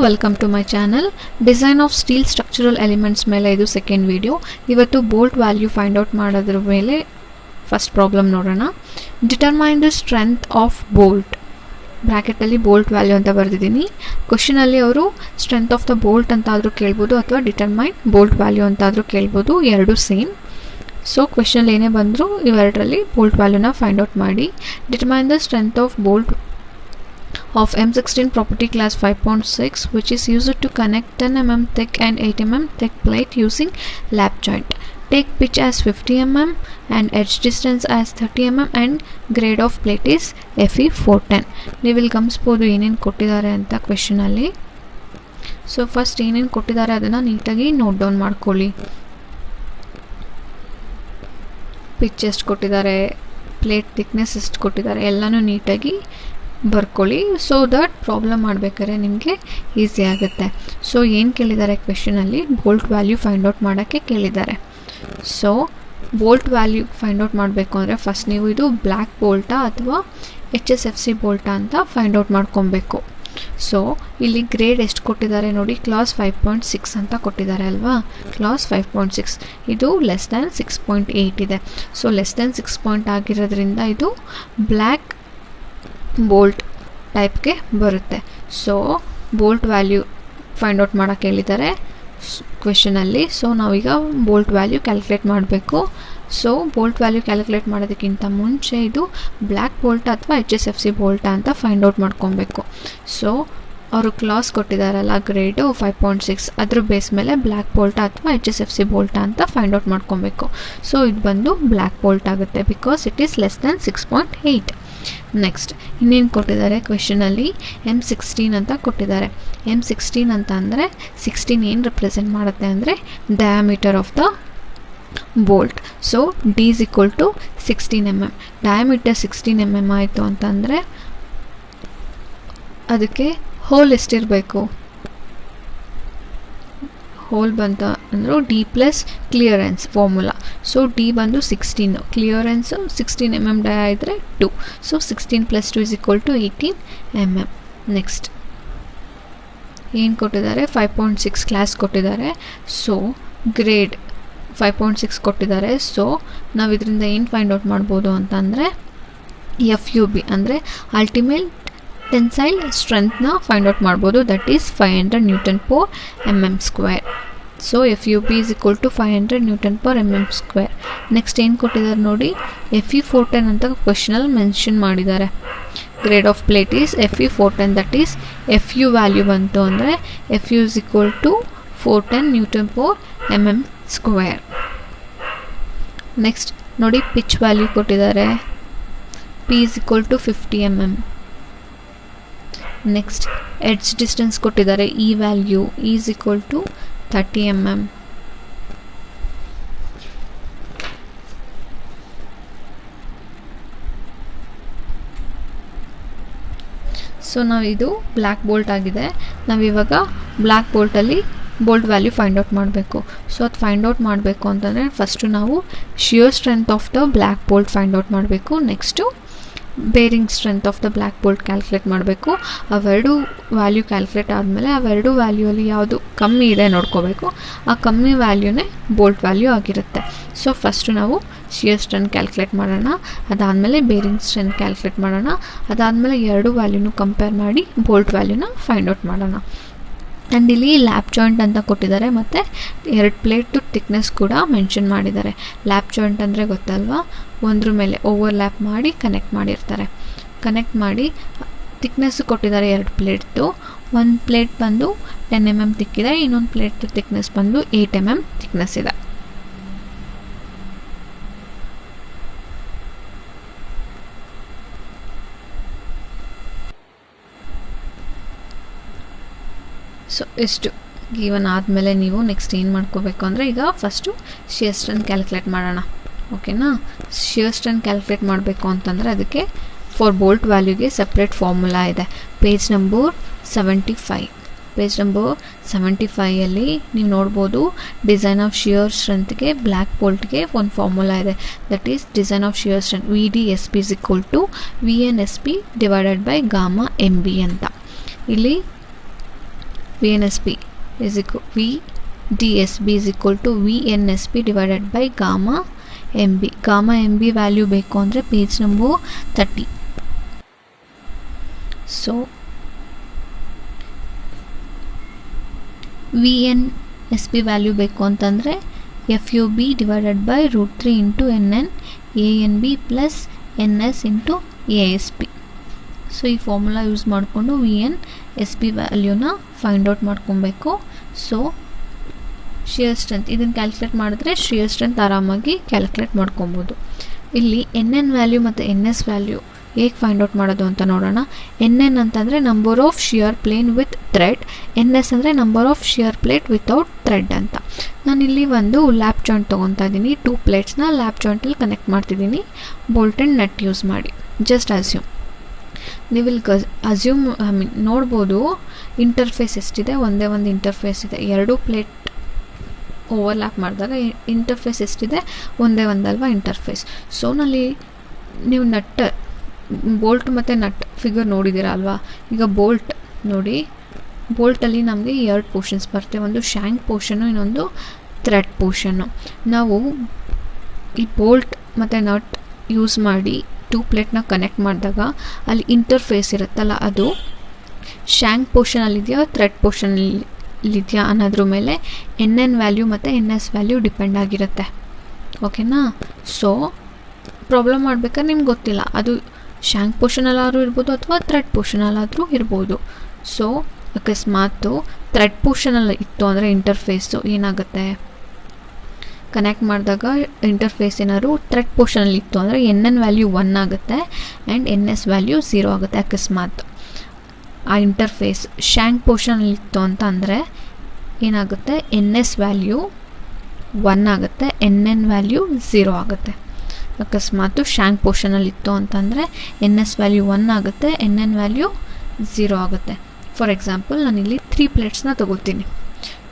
Welcome to my channel. Design of steel structural elements ಮೇಲೆ ಇದು second video. ಇವತ್ತು bolt value find out ಮಾಡೋದ್ರ ಮೇಲೆ ಫಸ್ಟ್ ಪ್ರಾಬ್ಲಮ್ ನೋಡೋಣ. Determine the strength of bolt, ಬ್ರ್ಯಾಕೆಟಲ್ಲಿ bolt value ಅಂತ ಬರೆದಿದ್ದೀನಿ. ಕ್ವಶನಲ್ಲಿ ಅವರು ಸ್ಟ್ರೆಂತ್ ಆಫ್ ದ ಬೋಲ್ಟ್ ಅಂತ ಆದರೂ ಕೇಳ್ಬೋದು ಅಥವಾ ಡಿಟರ್ಮೈನ್ ಬೋಲ್ಟ್ ವ್ಯಾಲ್ಯೂ ಅಂತ ಆದರೂ ಕೇಳ್ಬೋದು, ಎರಡು ಸೇಮ್. ಸೊ ಕ್ವಶನಲ್ಲಿ ಏನೇ ಬಂದರೂ ಇವೆರಡರಲ್ಲಿ ಬೋಲ್ಟ್ ವ್ಯಾಲ್ಯೂನ ಫೈಂಡ್ ಔಟ್ ಮಾಡಿ. Determine the strength of bolt of M16 property class 5.6 which is used to connect 10 mm thick and 8 mm thick plate using lap joint. Take pitch as 50 mm and edge distance as 30 mm and grade of plate is FE 410. ನೀವು ಇಲ್ಲಿ ಗಮನಿಸಬಹುದು ಏನೇನು ಕೊಟ್ಟಿದ್ದಾರೆ ಅಂತ ಕ್ವೆಶ್ಚನಲ್ಲಿ. So first ಏನೇನು ಕೊಟ್ಟಿದ್ದಾರೆ ಅದನ್ನು ನೀಟಾಗಿ ನೋಟ್ ಡೌನ್ ಮಾಡ್ಕೊಳ್ಳಿ. ಪಿಚ್ ಎಷ್ಟು ಕೊಟ್ಟಿದ್ದಾರೆ, ಪ್ಲೇಟ್ ಥಿಕ್ನೆಸ್ ಎಷ್ಟು ಕೊಟ್ಟಿದ್ದಾರೆ, ಎಲ್ಲನೂ ನೀಟಾಗಿ ಬರ್ಕೊಳ್ಳಿ. ಸೊ ದಟ್ ಪ್ರಾಬ್ಲಮ್ ಮಾಡಬೇಕಾದ್ರೆ ನಿಮಗೆ ಈಸಿ ಆಗುತ್ತೆ. ಸೊ ಏನು ಕೇಳಿದ್ದಾರೆ ಕ್ವೆಶನಲ್ಲಿ, ಬೋಲ್ಟ್ ವ್ಯಾಲ್ಯೂ ಫೈಂಡ್ ಔಟ್ ಮಾಡೋಕ್ಕೆ ಕೇಳಿದ್ದಾರೆ. So bolt value find out ಮಾಡಬೇಕು ಅಂದರೆ ಫಸ್ಟ್ ನೀವು ಇದು ಬ್ಲ್ಯಾಕ್ ಬೋಲ್ಟಾ ಅಥವಾ HSFC ಬೋಲ್ಟಾ ಅಂತ ಫೈಂಡ್ ಔಟ್ ಮಾಡ್ಕೊಬೇಕು. ಸೊ ಇಲ್ಲಿ ಗ್ರೇಡ್ ಎಷ್ಟು ಕೊಟ್ಟಿದ್ದಾರೆ ನೋಡಿ, ಕ್ಲಾಸ್ 5.6 ಅಂತ ಕೊಟ್ಟಿದ್ದಾರೆ ಅಲ್ವಾ. ಕ್ಲಾಸ್ 5.6 ಇದು ಲೆಸ್ ದ್ಯಾನ್ 6.8 ಇದೆ. ಸೊ ಲೆಸ್ ದ್ಯಾನ್ 6 ಪಾಯಿಂಟ್ ಆಗಿರೋದ್ರಿಂದ ಇದು ಬ್ಲ್ಯಾಕ್ ಬೋಲ್ಟ್ ಟೈಪ್ಗೆ ಬರುತ್ತೆ. So bolt value find out ಮಾಡೋಕ್ಕೆ ಹೇಳಿದ್ದಾರೆ ಕ್ವೆಶನಲ್ಲಿ. ಸೊ ನಾವೀಗ ಬೋಲ್ಟ್ ವ್ಯಾಲ್ಯೂ ಕ್ಯಾಲ್ಕುಲೇಟ್ ಮಾಡಬೇಕು. ಸೊ ಬೋಲ್ಟ್ ವ್ಯಾಲ್ಯೂ ಕ್ಯಾಲ್ಕುಲೇಟ್ ಮಾಡೋದಕ್ಕಿಂತ ಮುಂಚೆ ಇದು ಬ್ಲ್ಯಾಕ್ ಬೋಲ್ಟಾ ಅಥವಾ HSFC ಬೋಲ್ಟಾ ಅಂತ ಫೈಂಡ್ ಔಟ್ ಮಾಡ್ಕೊಬೇಕು. ಸೊ ಅವರು ಕ್ಲಾಸ್ ಕೊಟ್ಟಿದ್ದಾರಲ್ಲ ಗ್ರೇಡು 5.6, ಅದ್ರ ಬೇಸ್ ಮೇಲೆ ಬ್ಲ್ಯಾಕ್ ಬೋಲ್ಟಾ ಅಥವಾ HSFC ಬೋಲ್ಟಾ ಅಂತ ಫೈಂಡ್ ಔಟ್ ಮಾಡ್ಕೊಬೇಕು. ಸೊ ಇದು ಬಂದು ಬ್ಲ್ಯಾಕ್ ಬೋಲ್ಟ್ ಆಗುತ್ತೆ because it is less than 6.8. Next ಇನ್ನೇನು ಕೊಟ್ಟಿದ್ದಾರೆ ಕ್ವೆಶನಲ್ಲಿ, M16 ಅಂತ ಕೊಟ್ಟಿದ್ದಾರೆ. M16 ಅಂತ ಅಂದರೆ 16 ಏನು ರೆಪ್ರೆಸೆಂಟ್ ಮಾಡುತ್ತೆ ಅಂದರೆ diameter of the bolt. So D is equal to 16 mm. Diameter 16 mm ಆಯಿತು ಅಂತಂದರೆ ಅದಕ್ಕೆ ಹೋಲ್ ಎಷ್ಟಿರಬೇಕು, ಹೋಲ್ ಬಂತ ಅಂದರು D plus clearance formula. So D ಬಂದು 16, ಕ್ಲಿಯರೆನ್ಸು 16 mm ಡಯಾ ಇದ್ದರೆ 2. So 16 + 2 = 18 mm. ನೆಕ್ಸ್ಟ್ ಏನು ಕೊಟ್ಟಿದ್ದಾರೆ, 5.6 ಕ್ಲಾಸ್ ಕೊಟ್ಟಿದ್ದಾರೆ. ಸೊ ಗ್ರೇಡ್ 5.6 ಕೊಟ್ಟಿದ್ದಾರೆ. ಸೊ ನಾವು ಇದರಿಂದ ಏನು ಫೈಂಡ್ ಔಟ್ ಮಾಡ್ಬೋದು ಅಂತಂದರೆ FUB ಅಂದರೆ ಅಲ್ಟಿಮೇಟ್ ಟೆನ್ಸೈಲ್ ಸ್ಟ್ರೆಂತ್ನ ಫೈಂಡ್ ಔಟ್ ಮಾಡ್ಬೋದು. That is 500 Nm/mm². So FUB is equal to 500 Nm/mm². Next ಏನು ಕೊಟ್ಟಿದ್ದಾರೆ ನೋಡಿ, FE 410 ಅಂತ ಕ್ವೆಶನಲ್ಲಿ ಮೆನ್ಷನ್ ಮಾಡಿದ್ದಾರೆ. Grade of plate is FE 410. That is FU value ಬಂತು ಅಂದರೆ FU is equal to 410 Nm/mm². Next ನೋಡಿ pitch value ಕೊಟ್ಟಿದ್ದಾರೆ, P is equal to 50 mm. Next edge distance ಕೊಟ್ಟಿದ್ದಾರೆ, E value is equal to 30 mm. So ನಾವಿದು black bolt ಆಗಿದೆ. ನಾವಿವಾಗ black ಬೋಲ್ಟಲ್ಲಿ bolt value find out ಮಾಡಬೇಕು. ಸೊ ಅದು find out ಮಾಡಬೇಕು ಅಂತಂದರೆ ಫಸ್ಟು ನಾವು shear strength of the black bolt find out ಮಾಡಬೇಕು. Next bearing strength of the black bolt calculate ಮಾಡಬೇಕು. ಅವೆರಡು ವ್ಯಾಲ್ಯೂ ಕ್ಯಾಲ್ಕುಲೇಟ್ ಆದಮೇಲೆ ಅವೆರಡು ವ್ಯಾಲ್ಯೂಯಲ್ಲಿ ಯಾವುದು ಕಮ್ಮಿ ಇದೆ ನೋಡ್ಕೋಬೇಕು. ಆ ಕಮ್ಮಿ ವ್ಯಾಲ್ಯೂನೇ ಬೋಲ್ಟ್ ವ್ಯಾಲ್ಯೂ ಆಗಿರುತ್ತೆ. ಸೊ ಫಸ್ಟು ನಾವು ಶಿಯರ್ ಸ್ಟ್ರೆಂತ್ ಕ್ಯಾಲ್ಕುಲೇಟ್ ಮಾಡೋಣ, ಅದಾದಮೇಲೆ ಬೇರಿಂಗ್ ಸ್ಟ್ರೆಂತ್ ಕ್ಯಾಲ್ಕುಲೇಟ್ ಮಾಡೋಣ, ಅದಾದಮೇಲೆ ಎರಡು ವ್ಯಾಲ್ಯೂನು ಕಂಪೇರ್ ಮಾಡಿ ಬೋಲ್ಟ್ ವ್ಯಾಲ್ಯೂನ ಫೈಂಡ್ ಔಟ್ ಮಾಡೋಣ. ಆ್ಯಂಡ್ ಇಲ್ಲಿ ಲ್ಯಾಪ್ ಜಾಯಿಂಟ್ ಅಂತ ಕೊಟ್ಟಿದ್ದಾರೆ ಮತ್ತು 2 ಪ್ಲೇಟು ಥಿಕ್ನೆಸ್ ಕೂಡ ಮೆನ್ಷನ್ ಮಾಡಿದ್ದಾರೆ. ಲ್ಯಾಪ್ ಜಾಯಿಂಟ್ ಅಂದರೆ ಗೊತ್ತಲ್ವಾ, ಒಂದ್ರ ಮೇಲೆ ಓವರ್ಲ್ಯಾಪ್ ಮಾಡಿ ಕನೆಕ್ಟ್ ಮಾಡಿರ್ತಾರೆ. ಕನೆಕ್ಟ್ ಮಾಡಿ ಥಿಕ್ನೆಸ್ಸು ಕೊಟ್ಟಿದ್ದಾರೆ 2 ಪ್ಲೇಟ್ದು. ಒಂದು ಪ್ಲೇಟ್ ಬಂದು 10 mm ತಿಕ್ಕಿದೆ, ಇನ್ನೊಂದು ಪ್ಲೇಟ್ದು ಥಿಕ್ನೆಸ್ ಬಂದು 8 mm ಥಿಕ್ನೆಸ್ ಇದೆ. ಸೊ ಇಷ್ಟು ಗಿವನ್ ಆದಮೇಲೆ ನೀವು ನೆಕ್ಸ್ಟ್ ಏನು ಮಾಡ್ಕೋಬೇಕು ಅಂದರೆ ಈಗ ಫಸ್ಟು ಶಿಯರ್ ಸ್ಟ್ರೆಂತ್ ಕ್ಯಾಲ್ಕುಲೇಟ್ ಮಾಡೋಣ. ಓಕೆನಾ. ಶಿಯರ್ ಸ್ಟ್ರೆಂತ್ ಕ್ಯಾಲ್ಕುಲೇಟ್ ಮಾಡಬೇಕು ಅಂತಂದರೆ ಅದಕ್ಕೆ ಫಾರ್ ಬೋಲ್ಟ್ ವ್ಯಾಲ್ಯೂಗೆ ಸಪ್ರೇಟ್ ಫಾರ್ಮುಲಾ ಇದೆ. Page number 75. ಪೇಜ್ ನಂಬರ್ 75ಅಲ್ಲಿ ನೀವು ನೋಡ್ಬೋದು ಡಿಸೈನ್ ಆಫ್ ಶಿಯರ್ ಸ್ಟ್ರೆಂತ್ಗೆ ಬ್ಲ್ಯಾಕ್ ಬೋಲ್ಟ್ಗೆ ಒಂದು ಫಾರ್ಮುಲಾ ಇದೆ. That is design of shear strength VDSP is equal to VNSP divided by gamma MB ಅಂತ. ಇಲ್ಲಿ VNSP is equal VDSB is equal to VNSP divided by gamma MB. gamma MB value ಬೇಕು ಅಂದರೆ page number 30. So VNSP value ಬೇಕು ಅಂತಂದರೆ FUB divided by √3 into NN ANB plus NS into ASP. So ಈ formula use ಮಾಡಿಕೊಂಡು VNSP ವ್ಯಾಲ್ಯೂನ find out ಮಾಡ್ಕೊಬೇಕು. So shear strength ಇದನ್ನು calculate ಮಾಡಿದ್ರೆ shear strength ಆರಾಮಾಗಿ ಕ್ಯಾಲ್ಕುಲೇಟ್ ಮಾಡ್ಕೊಬೋದು. ಇಲ್ಲಿ NN ವ್ಯಾಲ್ಯೂ ಮತ್ತು NS ವ್ಯಾಲ್ಯೂ ಹೇಗೆ ಫೈಂಡ್ ಔಟ್ ಮಾಡೋದು ಅಂತ ನೋಡೋಣ. NN ಅಂತಂದರೆ number of shear plane with thread, NS ಅಂದರೆ number of shear plate without thread ಅಂತ. ನಾನಿಲ್ಲಿ ಒಂದು ಲ್ಯಾಪ್ ಜಾಯಿಂಟ್ ತೊಗೊತಾ ಇದ್ದೀನಿ. 2 ಪ್ಲೇಟ್ಸ್ನ ಲ್ಯಾಪ್ ಜಾಯಿಂಟಲ್ಲಿ ಕನೆಕ್ಟ್ ಮಾಡ್ತಿದ್ದೀನಿ ಬೋಲ್ಟ್ ಆ್ಯಂಡ್ ನಟ್ ಯೂಸ್ ಮಾಡಿ. ಜಸ್ಟ್ ಅಸ್ಯೂಮ್ ನೀವಿಲ್ಲಿ ಅಸ್ಯೂಮ್ ನೋಡ್ಬೋದು ಇಂಟರ್ಫೇಸ್ ಎಷ್ಟಿದೆ, ಒಂದೇ ಒಂದು ಇಂಟರ್ಫೇಸ್ ಇದೆ. 2 ಪ್ಲೇಟ್ ಓವರ್ಲ್ಯಾಪ್ ಮಾಡಿದಾಗ ಇಂಟರ್ಫೇಸ್ ಎಷ್ಟಿದೆ, ಒಂದೇ ಒಂದಲ್ವಾ ಇಂಟರ್ಫೇಸ್. ಸೊ ನಲ್ಲಿ ನೀವು ನಟ್ ಬೋಲ್ಟ್ ಮತ್ತು ನಟ್ ಫಿಗರ್ ನೋಡಿದ್ದೀರಾ ಅಲ್ವಾ. ಈಗ ಬೋಲ್ಟ್ ನೋಡಿ, ಬೋಲ್ಟಲ್ಲಿ ನಮಗೆ 2 ಪೋರ್ಷನ್ಸ್ ಬರುತ್ತೆ, ಒಂದು ಶ್ಯಾಂಕ್ ಪೋರ್ಷನ್ನು, ಇನ್ನೊಂದು ಥ್ರೆಡ್ ಪೋರ್ಷನ್ನು. ನಾವು ಈ ಬೋಲ್ಟ್ ಮತ್ತು ನಟ್ ಯೂಸ್ ಮಾಡಿ 2 ಪ್ಲೇಟ್ನ ಕನೆಕ್ಟ್ ಮಾಡಿದಾಗ ಅಲ್ಲಿ ಇಂಟರ್ಫೇಸ್ ಇರುತ್ತಲ್ಲ, ಅದು ಶ್ಯಾಂಕ್ ಪೋರ್ಷನಲ್ಲಿದೆಯಾ ಥ್ರೆಡ್ ಪೋರ್ಷನಲ್ಲಿದೆಯಾ ಅನ್ನೋದ್ರ ಮೇಲೆ NN ವ್ಯಾಲ್ಯೂ ಮತ್ತು NS ವ್ಯಾಲ್ಯೂ ಡಿಪೆಂಡ್ ಆಗಿರುತ್ತೆ. ಓಕೆನಾ. ಸೊ ಪ್ರಾಬ್ಲಮ್ ಮಾಡ್ಬೇಕಾದ್ರೆ ನಿಮ್ಗೆ ಗೊತ್ತಿಲ್ಲ ಅದು ಶ್ಯಾಂಕ್ ಪೋರ್ಷನಲ್ಲಾದರೂ ಇರ್ಬೋದು ಅಥವಾ ಥ್ರೆಡ್ ಪೋರ್ಷನಲ್ಲಾದರೂ ಇರ್ಬೋದು. ಸೊ ಅಕಸ್ಮಾತು ಥ್ರೆಡ್ ಪೋರ್ಷನಲ್ಲಿ ಇತ್ತು ಅಂದರೆ ಇಂಟರ್ಫೇಸು ಏನಾಗುತ್ತೆ, ಕನೆಕ್ಟ್ ಮಾಡಿದಾಗ ಇಂಟರ್ಫೇಸ್ ಏನಾದ್ರು ಥ್ರೆಡ್ ಪೋರ್ಷನಲ್ಲಿ ಇತ್ತು ಅಂದರೆ NN ವ್ಯಾಲ್ಯೂ 1 ಆಗುತ್ತೆ ಆ್ಯಂಡ್ NS ವ್ಯಾಲ್ಯೂ 0 ಆಗುತ್ತೆ. ಅಕಸ್ಮಾತ್ ಆ ಇಂಟರ್ಫೇಸ್ ಶ್ಯಾಂಕ್ ಪೋರ್ಷನಲ್ಲಿ ಇತ್ತು ಅಂತ ಅಂದರೆ ಏನಾಗುತ್ತೆ, NS ವ್ಯಾಲ್ಯೂ 1 ಆಗುತ್ತೆ, NN ವ್ಯಾಲ್ಯೂ 0 ಆಗುತ್ತೆ. ಅಕಸ್ಮಾತು ಶ್ಯಾಂಕ್ ಪೋರ್ಷನಲ್ಲಿ ಇತ್ತು ಅಂತಂದರೆ NS ವ್ಯಾಲ್ಯೂ 1 ಆಗುತ್ತೆ, NN ವ್ಯಾಲ್ಯೂ 0 ಆಗುತ್ತೆ. ಫಾರ್ ಎಕ್ಸಾಂಪಲ್ ನಾನಿಲ್ಲಿ 3 ಪ್ಲೇಟ್ಸ್ನ ತೊಗೋತೀನಿ.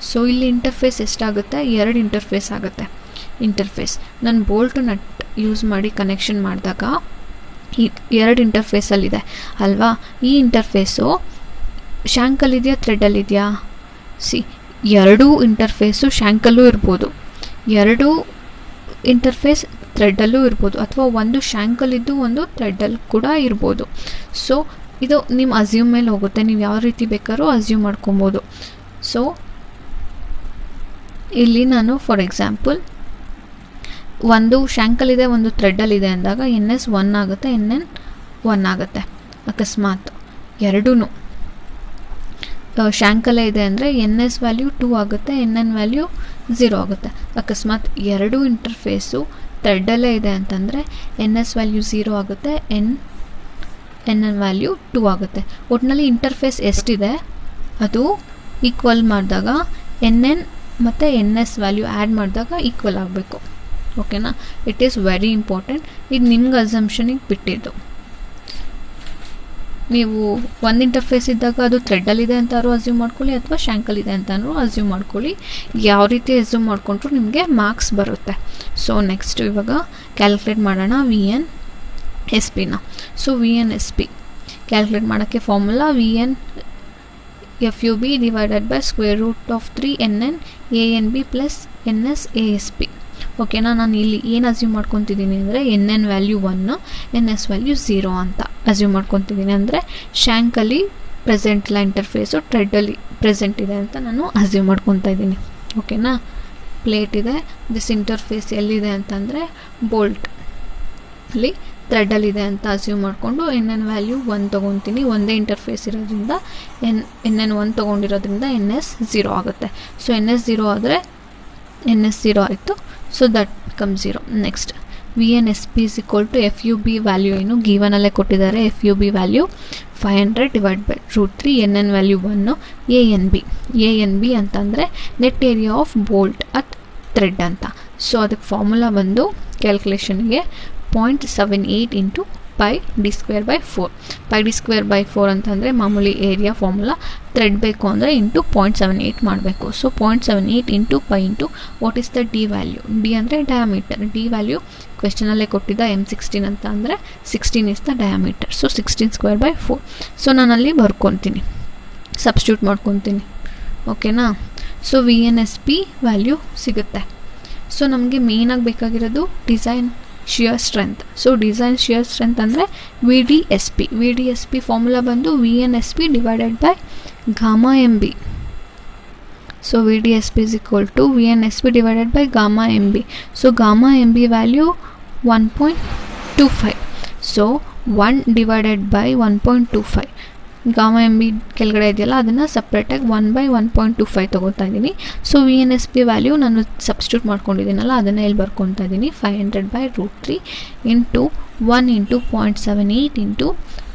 ಸೊ ಇಲ್ಲಿ ಇಂಟರ್ಫೇಸ್ ಎಷ್ಟಾಗುತ್ತೆ, 2 ಇಂಟರ್ಫೇಸ್ ಆಗುತ್ತೆ. ಇಂಟರ್ಫೇಸ್ ನಾನು ಬೋಲ್ಟ್ ನಟ್ ಯೂಸ್ ಮಾಡಿ ಕನೆಕ್ಷನ್ ಮಾಡಿದಾಗ ಈ 2 ಇಂಟರ್ಫೇಸಲ್ಲಿದೆ ಅಲ್ವಾ. ಈ ಇಂಟರ್ಫೇಸು ಶ್ಯಾಂಕಲ್ಲಿದೆಯಾ ಥ್ರೆಡಲ್ಲಿದೆಯಾ? ಸಿ 2 ಇಂಟರ್ಫೇಸು ಶ್ಯಾಂಕಲ್ಲೂ ಇರ್ಬೋದು, 2 ಇಂಟರ್ಫೇಸ್ ಥ್ರೆಡ್ಡಲ್ಲೂ ಇರ್ಬೋದು, ಅಥವಾ ಒಂದು ಶ್ಯಾಂಕಲ್ಲಿದ್ದು ಒಂದು ಥ್ರೆಡ್ಡಲ್ಲಿ ಕೂಡ ಇರ್ಬೋದು. ಸೊ ಇದು ನಿಮ್ಮ ಅಸ್ಯೂಮ್ ಮೇಲೆ ಹೋಗುತ್ತೆ, ನೀವು ಯಾವ ರೀತಿ ಬೇಕಾದ್ರೂ ಅಸ್ಯೂಮ್ ಮಾಡ್ಕೊಬೋದು. ಸೊ ಇಲ್ಲಿ ನಾನು ಫಾರ್ ಎಕ್ಸಾಂಪಲ್ ಒಂದು ಶ್ಯಾಂಕಲ್ಲಿದೆ ಒಂದು ಥ್ರೆಡ್ಡಲ್ಲಿದೆ ಅಂದಾಗ NS 1 ಆಗುತ್ತೆ, NN 1 ಆಗುತ್ತೆ. ಅಕಸ್ಮಾತ್ ಎರಡೂ ಶ್ಯಾಂಕಲ್ಲೇ ಇದೆ ಅಂದರೆ NS ವ್ಯಾಲ್ಯೂ 2 ಆಗುತ್ತೆ, NN ವ್ಯಾಲ್ಯೂ 0 ಆಗುತ್ತೆ. ಅಕಸ್ಮಾತ್ 2 ಇಂಟರ್ಫೇಸು ಥ್ರೆಡ್ಡಲ್ಲೇ ಇದೆ ಅಂತಂದರೆ NS ವ್ಯಾಲ್ಯೂ 0 ಆಗುತ್ತೆ, NN ವ್ಯಾಲ್ಯೂ 2 ಆಗುತ್ತೆ. ಒಟ್ಟಿನಲ್ಲಿ ಇಂಟರ್ಫೇಸ್ ಎಷ್ಟಿದೆ ಅದು ಈಕ್ವಲ್ ಮಾಡಿದಾಗ NN ಮತ್ತು NS ವ್ಯಾಲ್ಯೂ ಆ್ಯಡ್ ಮಾಡಿದಾಗ ಈಕ್ವಲ್ ಆಗಬೇಕು. ಓಕೆನಾ. It is very important. ಇದು ನಿಮ್ಗೆ ಅಸಂಪ್ಷನಿಗೆ ಬಿಟ್ಟಿದ್ದು. ನೀವು ಒಂದು ಇಂಟರ್ಫೇಸ್ ಇದ್ದಾಗ ಅದು ಥ್ರೆಡ್ಡಲ್ಲಿದೆ ಅಂತಾದ್ರೂ ಅಸ್ಯೂಮ್ ಮಾಡ್ಕೊಳ್ಳಿ ಅಥವಾ ಶ್ಯಾಂಕಲ್ಲಿದೆ ಅಂತಾದ್ರೂ ಅಸ್ಯೂಮ್ ಮಾಡ್ಕೊಳ್ಳಿ. ಯಾವ ರೀತಿ ಅಸ್ಯೂಮ್ ಮಾಡಿಕೊಂಡ್ರು ನಿಮಗೆ ಮಾರ್ಕ್ಸ್ ಬರುತ್ತೆ. ಸೊ ನೆಕ್ಸ್ಟ್ ಇವಾಗ ಕ್ಯಾಲ್ಕುಲೇಟ್ ಮಾಡೋಣ VNSPನ. ಸೊ VNSP ಕ್ಯಾಲ್ಕುಲೇಟ್ ಮಾಡೋಕ್ಕೆ formula VNFUB divided by square root of 3 NN ANB plus NS ASP. ಓಕೆನಾ. ನಾನು ಇಲ್ಲಿ ಏನು ಅಸ್ಯೂಮ್ ಮಾಡ್ಕೊತಿದ್ದೀನಿ ಅಂದರೆ NN ವ್ಯಾಲ್ಯೂ 1, NS ವ್ಯಾಲ್ಯೂ 0 ಅಂತ ಅಸ್ಯೂಮ್ ಮಾಡ್ಕೊತಿದ್ದೀನಿ. ಅಂದರೆ ಶ್ಯಾಂಕಲ್ಲಿ ಪ್ರೆಸೆಂಟ್ ಇಲ್ಲ ಇಂಟರ್ಫೇಸು, ಥ್ರೆಡ್ಡಲ್ಲಿ ಪ್ರೆಸೆಂಟ್ ಇದೆ ಅಂತ ನಾನು ಅಸ್ಯೂಮ್ ಮಾಡ್ಕೊತಾ ಇದ್ದೀನಿ. ಓಕೆನಾ. ಪ್ಲೇಟ್ ಇದೆ, ದಿಸ್ ಇಂಟರ್ಫೇಸ್ ಎಲ್ಲಿದೆ ಅಂತಂದರೆ ಬೋಲ್ಟ್ ಅಲ್ಲಿ ಥ್ರೆಡ್ಡಲ್ಲಿದೆ ಅಂತ ಅಸ್ಯೂಮ್ ಮಾಡಿಕೊಂಡು NN ವ್ಯಾಲ್ಯೂ 1 ತೊಗೊತೀನಿ. ಒಂದೇ ಇಂಟರ್ಫೇಸ್ ಇರೋದ್ರಿಂದ NN 1 ತೊಗೊಂಡಿರೋದ್ರಿಂದ NS 0 ಆಗುತ್ತೆ. ಸೊ NS 0 ಆದರೆ NS 0 ಆಯಿತು. So that come 0. Next VNSP is equal to FUB value ಏನು ಗಿವನಲ್ಲೇ ಕೊಟ್ಟಿದ್ದಾರೆ. FUB value 500 divide by √3, NN value 1, ANB ಅಂತಂದರೆ net area of bolt at thread ಅಂತ. ಸೊ ಅದಕ್ಕೆ ಫಾರ್ಮುಲಾ ಬಂದು ಕ್ಯಾಲ್ಕುಲೇಷನ್ಗೆ 0.78 ಇಂಟು πd²/4. πd²/4 ಅಂತಂದರೆ ಮಾಮೂಲಿ ಏರಿಯಾ ಫಾರ್ಮುಲಾ. ಥ್ರೆಡ್ ಬೇಕು ಅಂದರೆ ಇಂಟು 0.78 ಮಾಡಬೇಕು. So 0.78 into π into what is the D value. D ಅಂದರೆ ಡಯಾಮೀಟರ್. ಡಿ ವ್ಯಾಲ್ಯೂ ಕ್ವೆಶ್ಚನಲ್ಲೇ ಕೊಟ್ಟಿದ್ದ M16 ಅಂತ ಅಂದರೆ 16 is the diameter. So 16²/4. So ನಾನಲ್ಲಿ ಬರ್ಕೊತೀನಿ, ಸಬ್ಸ್ಟಿಟ್ಯೂಟ್ ಮಾಡ್ಕೊತೀನಿ. ಓಕೆನಾ. So V N S P value ಸಿಗುತ್ತೆ. ಸೊ ನಮಗೆ ಮೇಯ್ನಾಗಿ ಬೇಕಾಗಿರೋದು design shear strength. So design shear strength ಅಂದರೆ V D S P formula ಬಂದು V N S P divided by gamma M B. So V D S P is equal to V N S P divided by gamma M B. So gamma M B value 1.25. So 1 divided by 1.25 gamma M B ಕೆಳಗಡೆ ಇದೆಯಲ್ಲ ಅದನ್ನು ಸಪ್ರೇಟಾಗಿ 1/1.25 ತೊಗೊತಾ ಇದ್ದೀನಿ. So V N S P value ನಾನು substitute ಮಾಡ್ಕೊಂಡಿದ್ದೀನಲ್ಲ ಅದನ್ನು ಇಲ್ಲಿ ಬರ್ಕೊತಾ ಇದ್ದೀನಿ. 500/√3 into 1 into 0.78 into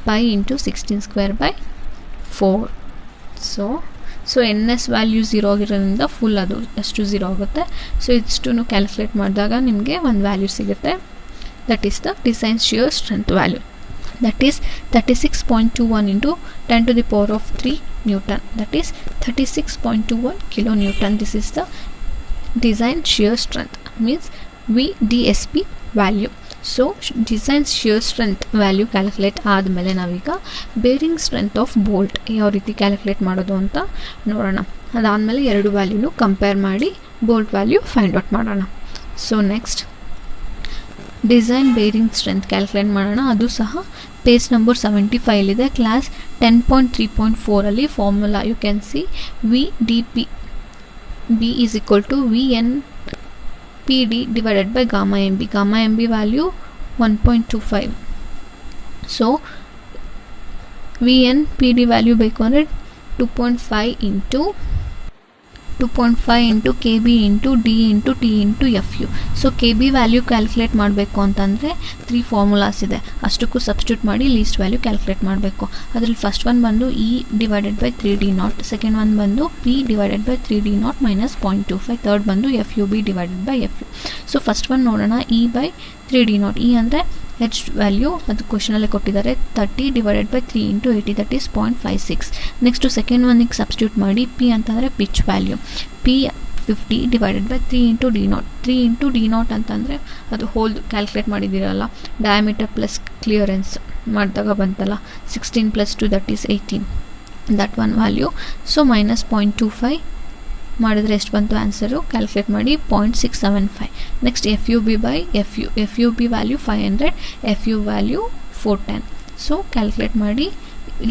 pi into 16² 4. So N S value 0 ಆಗಿರೋದ್ರಿಂದ ಫುಲ್ ಅದು ಅಷ್ಟು 0 ಆಗುತ್ತೆ. ಸೊ ಇಷ್ಟು ಕ್ಯಾಲ್ಕುಲೇಟ್ ಮಾಡಿದಾಗ ನಿಮಗೆ ಒಂದು ವ್ಯಾಲ್ಯೂ ಸಿಗುತ್ತೆ. That is the design shear strength value. That is 36.21 into 10 to the power of 3 Newton. That is 36.21 kilonewton. This is the design shear strength, means VDSP value. So design shear strength value calculate ಆದಮೇಲೆ ನಾವೀಗ bearing strength of bolt ಯಾವ ರೀತಿ calculate ಮಾಡೋದು ಅಂತ ನೋಡೋಣ. ಅದಾದಮೇಲೆ ಎರಡು ವ್ಯಾಲ್ಯೂನು ಕಂಪೇರ್ ಮಾಡಿ ಬೋಲ್ಟ್ ವ್ಯಾಲ್ಯೂ ಫೈಂಡ್ ಔಟ್ ಮಾಡೋಣ. So next design bearing strength calculate ಮಾಡೋಣ. ಅದು ಸಹ ಪೇಜ್ ನಂಬರ್ 75 ಇದೆ. Clause 10.3.4 formula you can see V D P B is equal to V N P D divided by gamma M B. Gamma M B value 1.25. So V N P D value ಬೇಕು ಅಂದರೆ 2.5 into K B into D into T into F U. So K B value calculate ಮಾಡಬೇಕು ಅಂತಂದರೆ 3 formulas ಇದೆ, ಅಷ್ಟಕ್ಕೂ substitute ಮಾಡಿ list value calculate ಮಾಡಬೇಕು. ಅದರಲ್ಲಿ first one ಬಂದು E divided by 3d0, second one ಬಂದು P divided by 3d0 minus 0.25, third ಬಂದು F U B divided by F U. So first one ನೋಡೋಣ, ಇ ಬೈ 3d0. ಇ ಅಂದರೆ H value ಅದು ಕ್ವಶನಲ್ಲೇ ಕೊಟ್ಟಿದ್ದಾರೆ, 30 divided by 3 into 80 that is 0.56. Next second ಒನ್ನಿಗೆ substitute ಮಾಡಿ P ಅಂತಂದರೆ pitch value, P 50 divided by 3 into ಡಿ0. 3 into ಡಿ0 ಅಂತಂದರೆ ಅದು ಹೋಲ್ ಕ್ಯಾಲ್ಕುಲೇಟ್ ಮಾಡಿದ್ದೀರಲ್ಲ, ಡಯಾಮೀಟರ್ ಪ್ಲಸ್ ಕ್ಲಿಯರೆನ್ಸ್ ಮಾಡಿದಾಗ ಬಂತಲ್ಲ, 16 + 2 that is 18, that one value. So minus 0.25 ಮಾಡಿದ್ರೆ ಎಷ್ಟು ಬಂತು ಆನ್ಸರು ಕ್ಯಾಲ್ಕುಲೇಟ್ ಮಾಡಿ 0.675. Next F U B by F U B value 500, F U value 410. So calculate ಮಾಡಿ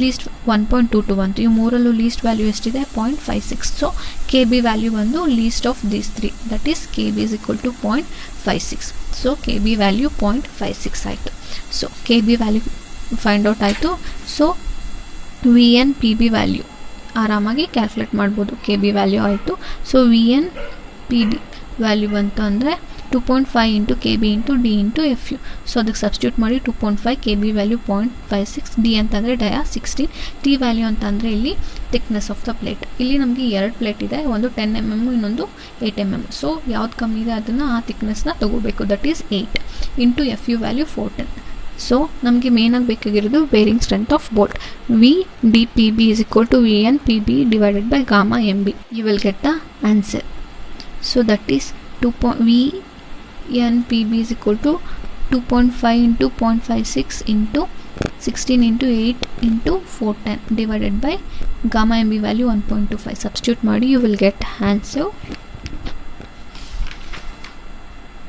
ಲೀಸ್ಟ್ 1.22 ಬಂತು. ಈ ಮೂರಲ್ಲೂ ಲೀಸ್ಟ್ ವ್ಯಾಲ್ಯೂ ಎಷ್ಟಿದೆ 0.56. ಸೊ ಕೆ ಬಿ ವ್ಯಾಲ್ಯೂ ಬಂದು least of these 3 that is K B is equal to 0.56. So K B value 0.56 ಆಯಿತು. So K B value find out ಆಯಿತು. So V N P B value ಆರಾಮಾಗಿ calculate ಮಾಡ್ಬೋದು. K B value ಆಯಿತು. So V N P D value ಬಂತು ಅಂದರೆ 2.5 into K B into D into F U. So ಅದಕ್ಕೆ substitute ಮಾಡಿ 2.5, K B value 0.56, D ಅಂತಂದರೆ dia 16, T value ಅಂತಂದರೆ ಇಲ್ಲಿ ಥಿಕ್ನೆಸ್ ಆಫ್ ದ ಪ್ಲೇಟ್. ಇಲ್ಲಿ ನಮಗೆ 2 ಪ್ಲೇಟ್ ಇದೆ, ಒಂದು 10 mm ಇನ್ನೊಂದು 8 mm. ಸೊ ಯಾವ್ದು ಕಮ್ಮಿ ಇದೆ ಅದನ್ನು ಆ ಥಿಕ್ನೆಸ್ನ ತೊಗೋಬೇಕು, that is 8 into F U value 410. So ನಮಗೆ ಮೇನಾಗಿ ಬೇಕಾಗಿರೋದು bearing strength of bolt. V D P B is equal to V N P B divided by gamma M B. You will get the answer. So that is V N P B is equal to 2.5 into 0.56 into 16 into 8 into 410 divided by gamma M B value 1.25. Substitute ಮಾಡಿ you will get answer.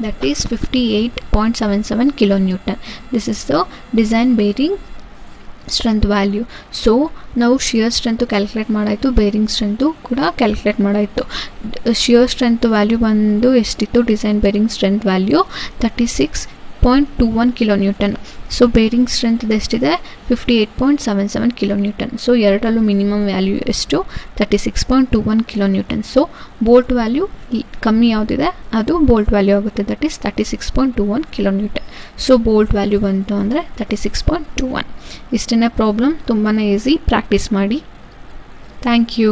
That is 58.77 kilonewton. This is the design bearing strength value. So ನಾವು shear strength calculate ಮಾಡಾಯಿತು, bearing strength ಕೂಡ calculate ಮಾಡಾಯಿತು. Shear strength value ಬಂದು ಎಷ್ಟಿತ್ತು, design bearing strength value 36.21 kilonewton. So bearing strength ಎಷ್ಟಿದೆ 58.77 kilonewton. So ಎರಡರಲ್ಲೂ minimum value ಎಷ್ಟು 36.21 kilonewton. So bolt value ಕಮ್ಮಿ ಯಾವುದಿದೆ ಅದು ಬೋಲ್ಟ್ ವ್ಯಾಲ್ಯೂ ಆಗುತ್ತೆ, that is 36.21 kilonewton. So bolt value ಬಂತು ಅಂದರೆ 36.21. ಇಷ್ಟೇ ಪ್ರಾಬ್ಲಮ್, ತುಂಬಾ ಈಸಿ, ಪ್ರಾಕ್ಟೀಸ್ ಮಾಡಿ. Thank you.